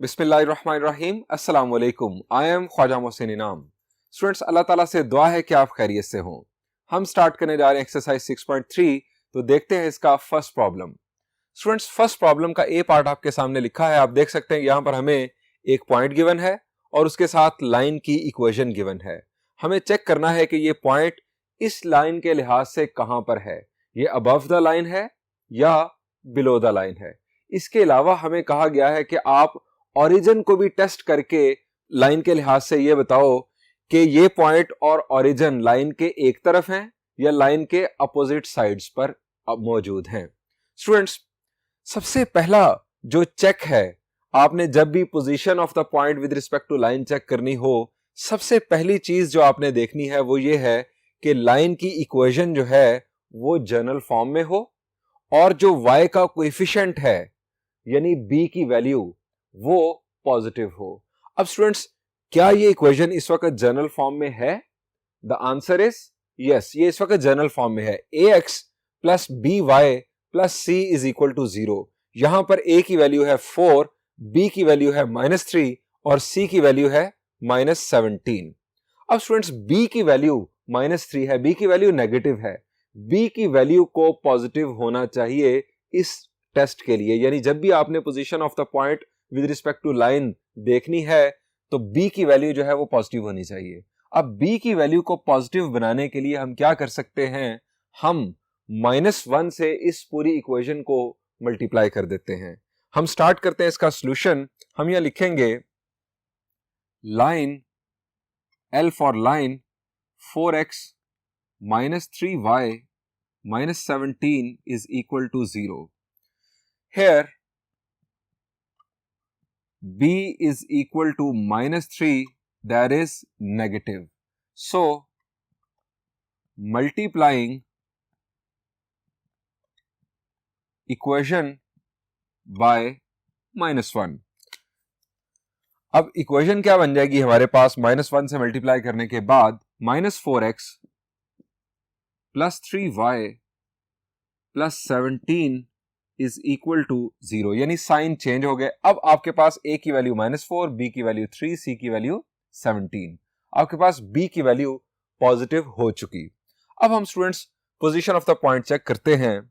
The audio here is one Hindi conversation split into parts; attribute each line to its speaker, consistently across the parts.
Speaker 1: बिस्मिल्लाहिर्रहमानिर्रहीम अस्सलाम वालेकुम। आई एम ख्वाजा मोहसिन इनाम। स्टूडेंट्स, अल्लाह ताला से दुआ है कि आप खैरियत से हों। हम स्टार्ट करने जा रहे हैं एक्सरसाइज 6.3। तो देखते हैं इसका first problem. Students, first problem का ए पार्ट आपके सामने लिखा है। आप देख सकते हैं यहाँ पर हमें एक पॉइंट गिवन है और उसके साथ लाइन की इक्वेशन गिवन है। हमें चेक करना है कि ये पॉइंट इस लाइन के लिहाज से कहां पर है। ये अबव द लाइन है या बिलो द लाइन है। इसके अलावा हमें कहा गया है कि आप ओरिजिन को भी टेस्ट करके लाइन के लिहाज से ये बताओ कि ये पॉइंट और ओरिजिन लाइन के एक तरफ हैं या लाइन के अपोजिट साइड्स पर अब मौजूद हैं। स्टूडेंट्स, सबसे पहला जो चेक है, आपने जब भी position of the point with respect to line check करनी हो, सबसे पहली चीज जो आपने देखनी है वो ये है कि लाइन की इक्वेशन जो है वो जनरल फॉर्म में हो और जो y का कोएफिशिएंट है यानी b की वैल्यू वो पॉजिटिव हो। अब स्टूडेंट्स, क्या ये इक्वेशन इस वक्त जनरल फॉर्म में है? द आंसर इज यस, ये इस वक्त जनरल फॉर्म में है। ax plus B Y plus C is equal to 0। यहां पर a की वैल्यू है 4, b की वैल्यू है -3 और c की वैल्यू है -17। अब स्टूडेंट्स, b की वैल्यू -3 है, b की वैल्यू नेगेटिव है। b की वैल्यू को पॉजिटिव होना चाहिए इस टेस्ट के लिए, यानी जब भी आपने position of the point with respect to line देखनी है तो b की वैल्यू जो है वो पॉजिटिव होनी चाहिए। अब b की वैल्यू को पॉजिटिव बनाने के लिए हम क्या कर सकते हैं? हम -1 से इस पूरी इक्वेशन को मल्टीप्लाई कर देते हैं। हम स्टार्ट करते हैं इसका सॉल्यूशन। हम यहां लिखेंगे line L for line 4x -3y -17 is equal to 0. Here b is equal to -3, that is negative. So multiplying equation by -1. अब इक्वेशन क्या बन जाएगी हमारे पास? -1 से मल्टीप्लाई करने के बाद -4x plus 3y plus 17 is equal to 0, यानी साइन चेंज हो गए। अब आपके पास a की वैल्यू -4, b की वैल्यू 3, c की वैल्यू 17। आपके पास b की वैल्यू पॉजिटिव हो चुकी। अब हम students position of the point check करते हैं।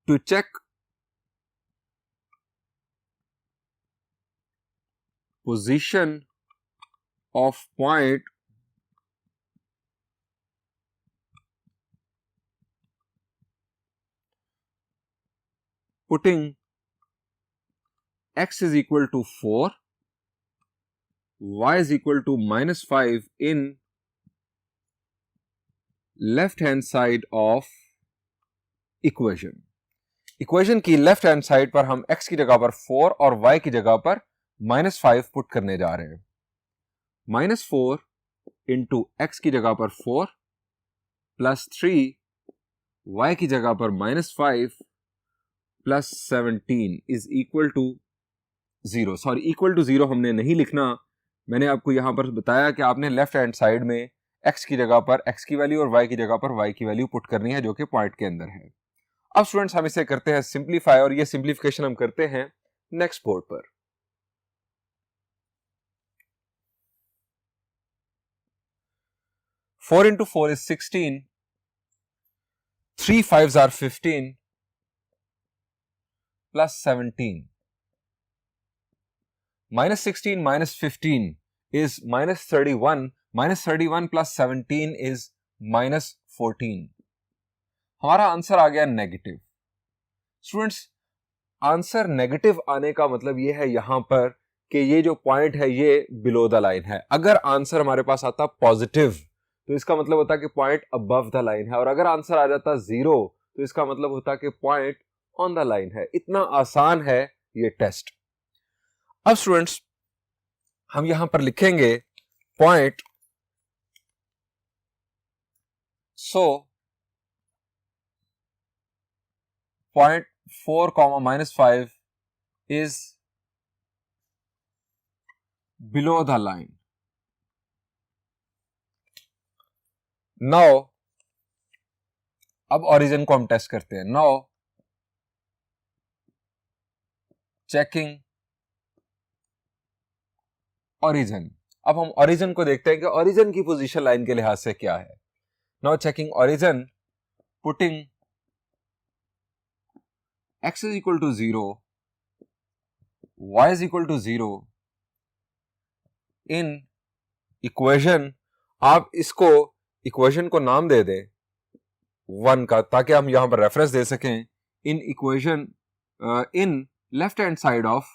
Speaker 1: To check position of point putting x is equal to 4, y is equal to -5 in left hand side of equation. Equation की लेफ्ट हैंड साइड पर हम x की जगह पर 4 और y की जगह पर -5 पुट करने जा रहे हैं। -4 इंटू x की जगह पर 4 प्लस 3 y की जगह पर -5 plus 17 is equal to 0। Sorry, equal to 0 हमने नहीं लिखना। मैंने आपको यहां पर बताया कि आपने लेफ्ट हैंड साइड में x की जगह पर x की वैल्यू और y की जगह पर y की वैल्यू पुट करनी है, जो कि पॉइंट के अंदर है। अब स्टूडेंट्स, हम इसे करते हैं सिंप्लीफाई, और ये सिंप्लीफिकेशन हम करते हैं नेक्स्ट बोर्ड पर। Four into 4 is 16, 3 5s are 15 plus 17. -16 minus 15 is -31. -31 plus 17 is -14. हमारा आंसर आ गया नेगेटिव। स्टूडेंट्स, आंसर नेगेटिव आने का मतलब ये है यहां पर कि ये जो पॉइंट है ये बिलो द लाइन है। अगर आंसर हमारे पास आता पॉजिटिव तो इसका मतलब होता कि पॉइंट अबव द लाइन है, और अगर आंसर आ जाता 0 तो इसका मतलब होता कि पॉइंट ऑन द लाइन है। इतना आसान है ये टेस्ट। अब स्टूडेंट्स, हम यहां पर लिखेंगे point, so point 4, -5 is below the line. Now, अब ओरिजिन को हम टेस्ट करते हैं। Now checking origin. अब हम ओरिजिन को देखते हैं कि ओरिजिन की पोजीशन लाइन के लिहाज से क्या है। Now checking origin, putting x is equal to 0, y is equal to 0 in equation. आप इसको इक्वेशन को नाम दे दें 1 का, ताकि हम यहां पर रेफरेंस दे सकें। In equation in left hand side of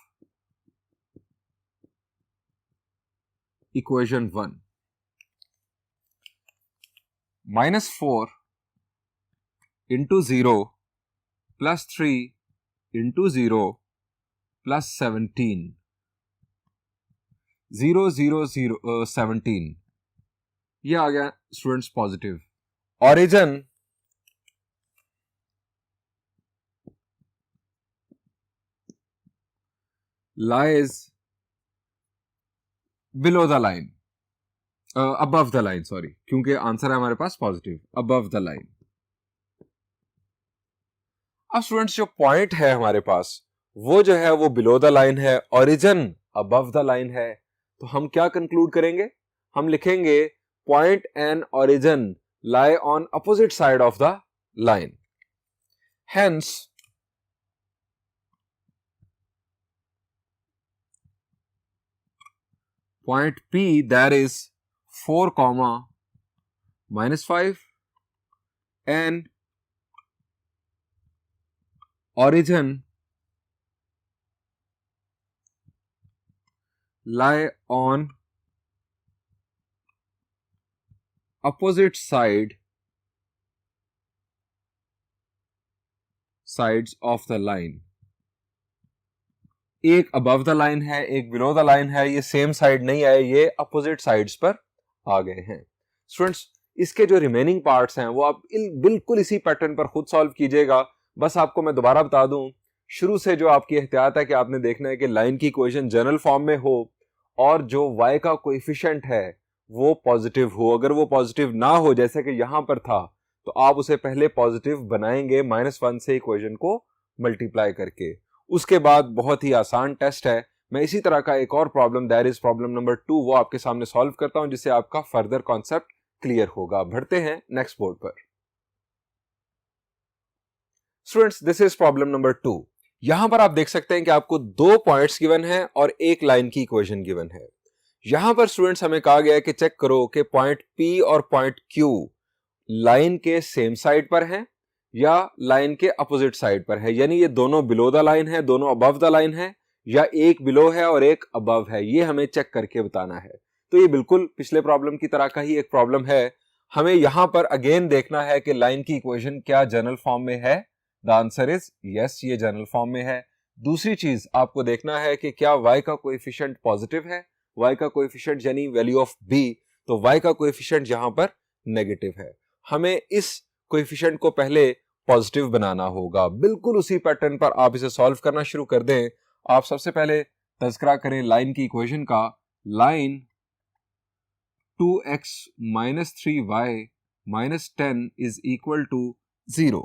Speaker 1: equation 1, -4 into 0 plus 3 into 0 plus 17, 0 0 0 17, ये आ गया students positive. Origin lies below the line, above the line, sorry, क्योंकि आंसर है हमारे पास पॉजिटिव, अबव द लाइन। अब स्टूडेंट्स जो पॉइंट है हमारे पास वो जो है वो बिलो द लाइन है, ओरिजिन अबव द लाइन है। तो हम क्या कंक्लूड करेंगे? हम लिखेंगे point and origin lie on opposite side of the line. Hence, point P, that is 4, -5, and origin lie on opposite sides of the line. एक अबव द लाइन है, एक बिलो द लाइन है, ये सेम साइड नहीं आए, ये अपोजिट साइड्स पर आ गए हैं। स्टूडेंट्स इसके जो रिमेनिंग पार्ट्स हैं वो आप बिल्कुल इसी पैटर्न पर खुद सॉल्व कीजिएगा। बस आपको मैं दोबारा बता दूं, शुरू से जो आपकी एहतियात है कि आपने देखना है कि लाइन की इक्वेशन जनरल फॉर्म में हो और जो y का कोएफिशिएंट है वो पॉजिटिव हो। अगर वो पॉजिटिव ना हो जैसे कि यहां पर था तो आप उसे पहले पॉजिटिव बनाएंगे -1 से इक्वेशन को मल्टीप्लाई करके। उसके बाद बहुत ही आसान टेस्ट है, मैं इसी तरह का एक और problem, that is problem number 2, वो आपके सामने सॉल्व करता हूं जिससे आपका फर्दर कॉन्सेप्ट क्लियर होगा। बढ़ते हैं नेक्स्ट बोर्ड पर। Students this is problem number 2। यहां पर आप देख सकते हैं कि आपको 2 पॉइंट्स गिवन है और एक लाइन की इक्वेशन गिवन है। यहां पर स्टूडेंट्स हमें कहा गया है कि चेक करो कि पॉइंट P और पॉइंट Q लाइन के सेम साइड पर हैं या लाइन के अपोजिट साइड पर है, यानी ये दोनों बिलो द लाइन है, दोनों अबव द लाइन है, या एक बिलो है और एक अबव है, ये हमें चेक करके बताना है। तो ये बिल्कुल पिछले प्रॉब्लम की तरह का ही एक प्रॉब्लम है। हमें यहां पर अगेन देखना है कि लाइन की इक्वेशन क्या जनरल फॉर्म में है। द आंसर इज यस, ये जनरल फॉर्म में है। दूसरी चीज आपको देखना है कि क्या y का कोएफिशिएंट पॉजिटिव है, y का कोएफिशिएंट यानी वैल्यू ऑफ b, तो y का कोएफिशिएंट यहां पर नेगेटिव है। हमें इस कोएफिशिएंट को पहले पॉजिटिव बनाना होगा। बिल्कुल उसी पैटर्न पर आप इसे सॉल्व करना शुरू कर दें। आप सबसे पहले तज़किरा करें लाइन की इक्वेशन का। Line 2x - 3y - 10 is equal to 0।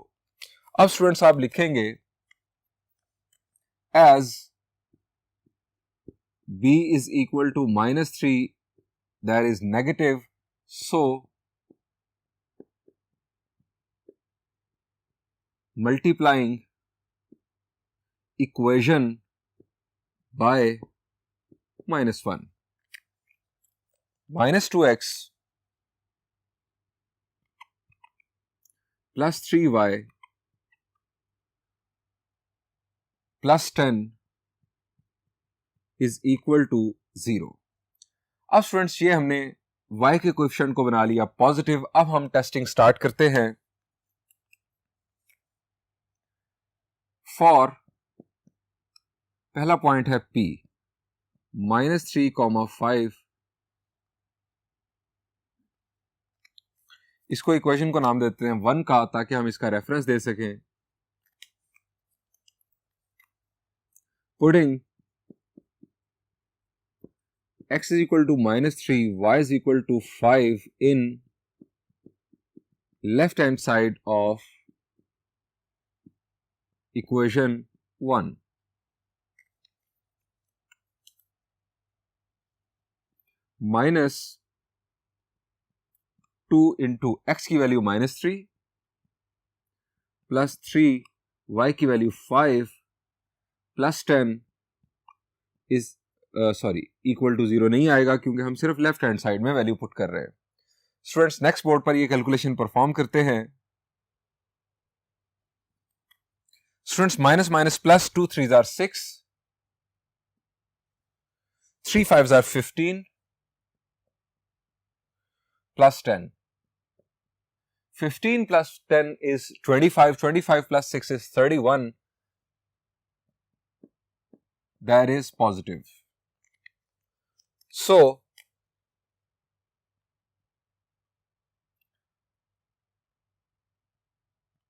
Speaker 1: अब स्टूडेंट्स आप लिखेंगे as b is equal to -3, that is negative, so multiplying equation by -1, -2x plus 3y plus 10 is equal to 0। अब स्टूडेंट्स ये हमने y के कोएफिशिएंट को बना लिया पॉजिटिव। अब हम टेस्टिंग स्टार्ट करते हैं। फॉर पहला पॉइंट है P, -3, 5, इसको इक्वेशन को नाम देते हैं 1 का ताकि हम इसका रेफरेंस दे सकें। Putting x is equal to -3, y is equal to 5 in left hand side of equation 1। Minus 2 into x की वैल्यू -3 प्लस 3 वाई की value 5 plus 10 is equal to 0 नहीं आएगा क्योंकि हम सिर्फ लेफ्ट हैंड साइड में वैल्यू पुट कर रहे हैं। स्टूडेंट्स नेक्स्ट बोर्ड पर ये कैलकुलेशन परफॉर्म करते हैं। Students minus minus plus 2 3s are 6, 3 5s are 15 plus 10. 15 plus 10 is 25. 25 plus 6 is 31. That is positive. So,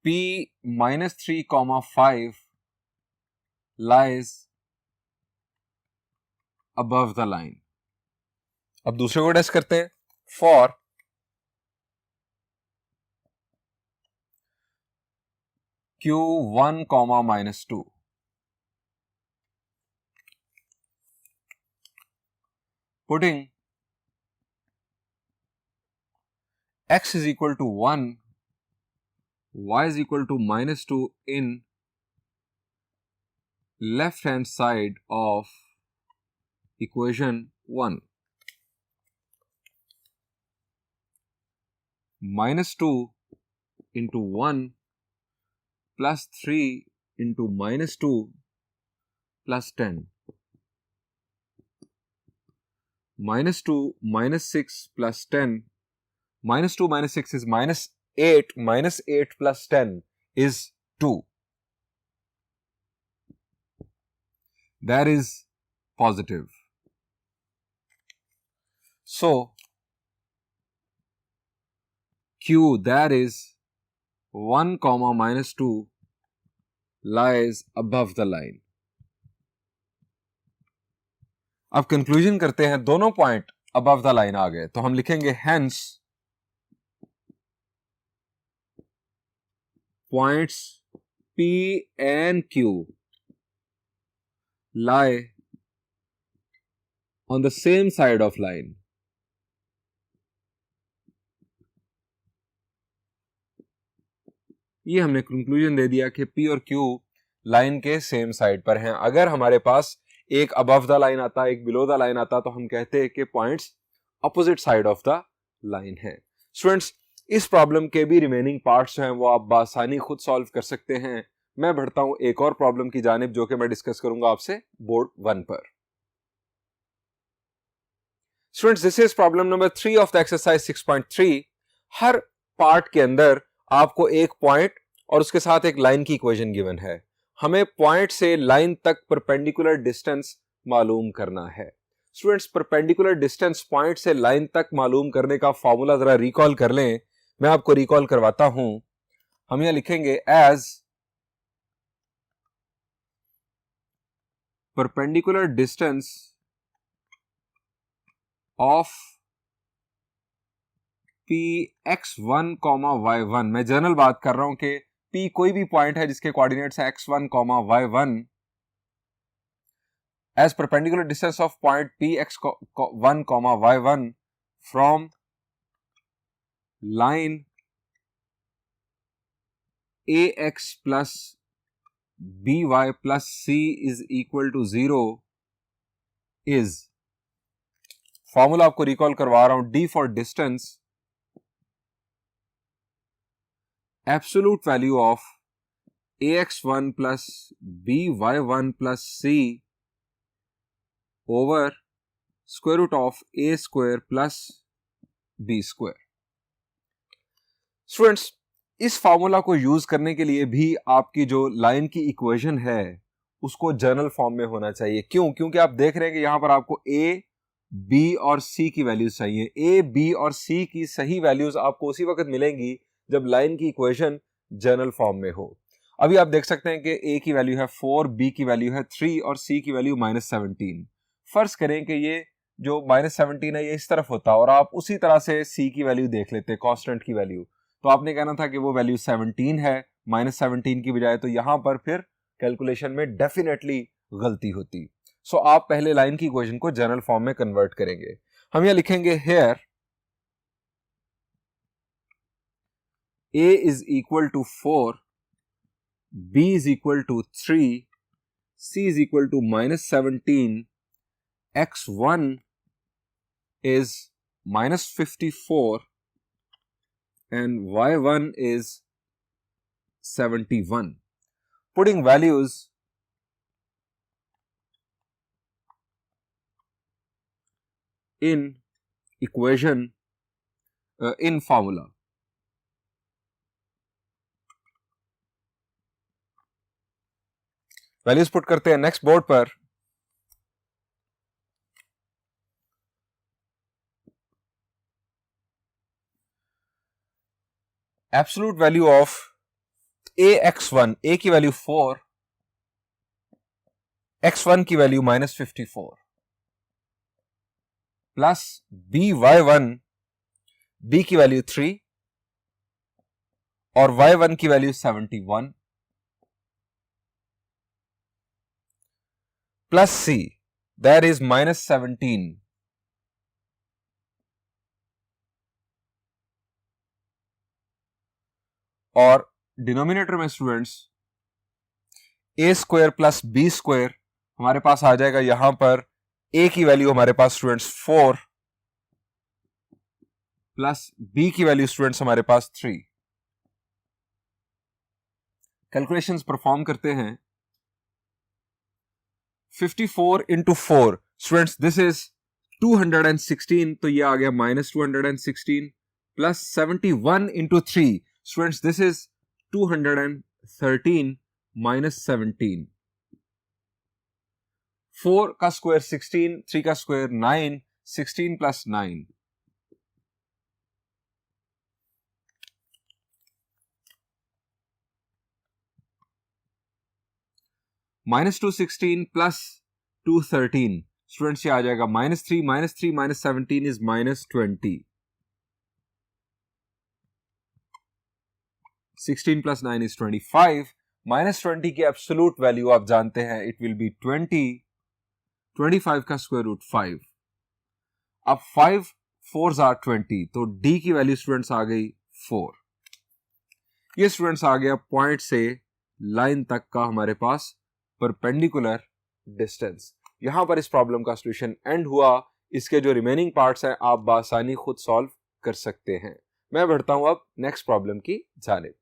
Speaker 1: P minus 3 comma 5 lies above the line. अब दूसरे को टेस्ट करते हैं। For Q1 comma minus 2. Putting x is equal to 1, y is equal to minus 2 in left hand side of equation 1. Minus 2 into 1 plus 3 into minus 2 plus 10. Minus 2 minus 6 plus 10. Minus 2 minus 6 is minus 8. Minus 8 plus 10 is 2. That is positive. So, Q, that is 1 comma minus 2, lies above the line. अब कंक्लूजन करते हैं, दोनों पॉइंट अबव द लाइन आ गए, तो हम लिखेंगे hence points P and Q lie on the same side of line. ये हमने कंक्लूजन दे दिया कि P और Q लाइन के सेम साइड पर हैं। अगर हमारे पास एक अबव द लाइन आता, एक बिलो द लाइन आता, तो हम कहते हैं कि points opposite side of the line है। स्टूडेंट्स, इस प्रॉब्लम के भी रिमेनिंग पार्ट्स हैं वो आप बासानी खुद सॉल्व कर सकते हैं। मैं बढ़ता हूं एक और प्रॉब्लम की जानिब जो कि मैं डिस्कस करूंगा आपसे बोर्ड 1 पर। Students, this is problem number 3 of the exercise 6.3। Her part के अंदर आपको एक पॉइंट और उसके साथ एक लाइन की इक्वेशन गिवन है। हमें पॉइंट से लाइन तक परपेंडिकुलर डिस्टेंस मालूम करना है। स्टूडेंट्स, परपेंडिकुलर डिस्टेंस पॉइंट से लाइन तक मालूम करने का फॉर्मूला जरा रिकॉल कर लें। मैं आपको रिकॉल करवाता हूं। हम यहां लिखेंगे as perpendicular distance of Px1, y1। मैं जनरल बात कर रहा हूं कि P कोई भी पॉइंट है जिसके कोऑर्डिनेट्स है x1, y1 as perpendicular distance of point Px1, y1 from line ax plus by plus c is equal to 0 is, formula आपको रिकॉल करवा रहा हूं, d for distance, absolute value of ax1 plus by1 plus c over square root of a square plus b square। Students, इस फॉर्मूला को यूज करने के लिए भी आपकी जो लाइन की इक्वेशन है उसको जनरल फॉर्म में होना चाहिए। क्यों? क्योंकि आप देख रहे हैं कि यहां पर आपको a, b और c की वैल्यूज चाहिए। a, b और c की सही वैल्यूज आपको उसी वक्त मिलेंगी जब लाइन की इक्वेशन जनरल फॉर्म में हो। अभी आप देख सकते हैं कि a की वैल्यू है 4, b की वैल्यू है 3 और c की वैल्यू -17। फर्ज करें कि ये जो -17 है ये इस तरफ होता और आप उसी तरह से c की वैल्यू देख लेते, कांस्टेंट की वैल्यू, तो आपने कहना था कि वो वैल्यू 17 है -17 की बजाय, तो यहां पर फिर कैलकुलेशन में डेफिनेटली गलती होती। सो आप पहले लाइन की इक्वेशन को जनरल फॉर्म में कन्वर्ट करेंगे। हम यहां लिखेंगे hair a is equal to 4, b is equal to 3, c is equal to minus 17, x1 is minus 54 and y1 is 71. Putting values in equation in formula. Values put करते हैं नेक्स्ट बोर्ड पर. Absolute value of ax1, a की वैल्यू 4, x1 की वैल्यू -54 प्लस by1, b की वैल्यू 3 और y1 की value 71 plus c that is -17 और डिनोमिनेटर में students a square plus b square हमारे पास आ जाएगा. यहां पर a की वैल्यू हमारे पास स्टूडेंट्स 4 प्लस b की वैल्यू स्टूडेंट्स हमारे पास 3. कैलकुलेशंस परफॉर्म करते हैं. 54 into 4 स्टूडेंट्स दिस इज 216, तो ये आ गया -216 plus 71 into 3 students this is 213 minus 17. 4 का स्क्वायर 16, 3 का स्क्वायर 9, 16 plus 9. -216 plus 213 स्टूडेंट्स ये आ जाएगा -3 minus 17 is -20. 16 plus 9 is 25. -20 की एब्सोल्यूट वैल्यू आप जानते हैं इट विल बी 20. 25 का स्क्वायर रूट 5. अब 5 4s are 20, तो d की वैल्यू स्टूडेंट्स आ गई 4. ये स्टूडेंट्स आ गया पॉइंट से लाइन तक का हमारे पास परपेंडिकुलर डिस्टेंस. यहां पर इस प्रॉब्लम का सॉल्यूशन एंड हुआ. इसके जो रिमेनिंग पार्ट्स हैं आप बासानी खुद सॉल्व कर सकते हैं. मैं बढ़ता हूं अब नेक्स्ट प्रॉब्लम की जानिब.